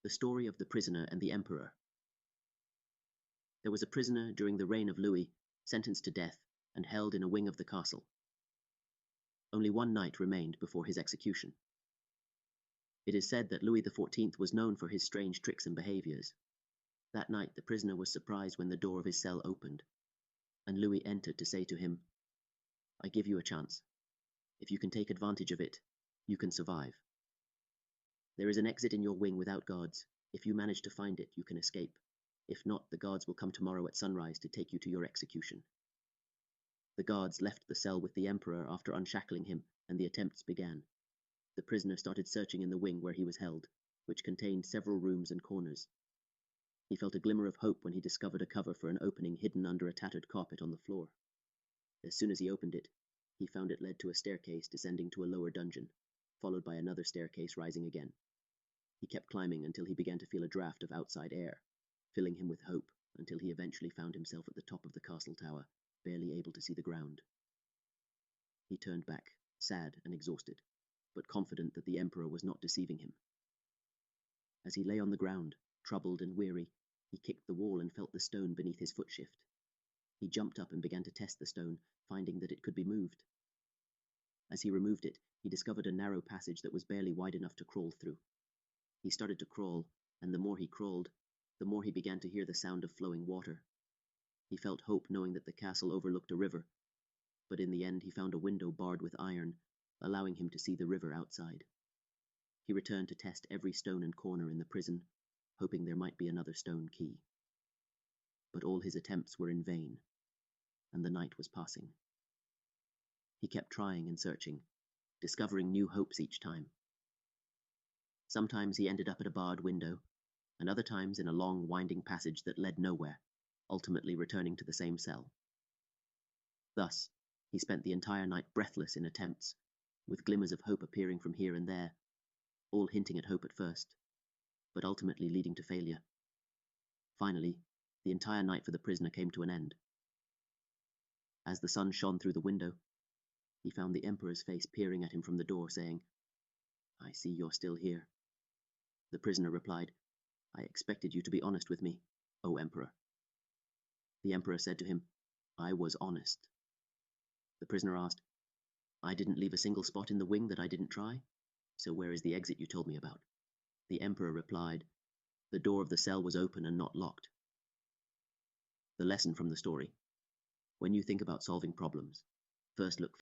The story of the prisoner and the emperor. There was a prisoner during the reign of Louis, sentenced to death and held in a wing of the castle. Only one night remained before his execution. It is said that Louis XIV was known for his strange tricks and behaviors. That night the prisoner was surprised when the door of his cell opened, and Louis entered to say to him, "I give you a chance. If you can take advantage of it, you can survive. There is an exit in your wing without guards. If you manage to find it, you can escape. If not, the guards will come tomorrow at sunrise to take you to your execution." The guards left the cell with the emperor after unshackling him, and the attempts began. The prisoner started searching in the wing where he was held, which contained several rooms and corners. He felt a glimmer of hope when he discovered a cover for an opening hidden under a tattered carpet on the floor. As soon as he opened it, he found it led to a staircase descending to a lower dungeon, followed by another staircase rising again. He kept climbing until he began to feel a draft of outside air, filling him with hope until he eventually found himself at the top of the castle tower, barely able to see the ground. He turned back, sad and exhausted, but confident that the emperor was not deceiving him. As he lay on the ground, troubled and weary, he kicked the wall and felt the stone beneath his foot shift. He jumped up and began to test the stone, finding that it could be moved. As he removed it, he discovered a narrow passage that was barely wide enough to crawl through. He started to crawl, and the more he crawled, the more he began to hear the sound of flowing water. He felt hope knowing that the castle overlooked a river, but in the end he found a window barred with iron, allowing him to see the river outside. He returned to test every stone and corner in the prison, hoping there might be another stone key. But all his attempts were in vain, and the night was passing. He kept trying and searching, discovering new hopes each time. Sometimes he ended up at a barred window, and other times in a long, winding passage that led nowhere, ultimately returning to the same cell. Thus, he spent the entire night breathless in attempts, with glimmers of hope appearing from here and there, all hinting at hope at first, but ultimately leading to failure. Finally, the entire night for the prisoner came to an end. As the sun shone through the window, he found the emperor's face peering at him from the door, saying, "I see you're still here." The prisoner replied, "I expected you to be honest with me, O emperor." The emperor said to him, "I was honest." The prisoner asked, "I didn't leave a single spot in the wing that I didn't try, so where is the exit you told me about?" The emperor replied, "The door of the cell was open and not locked." The lesson from the story: when you think about solving problems, first look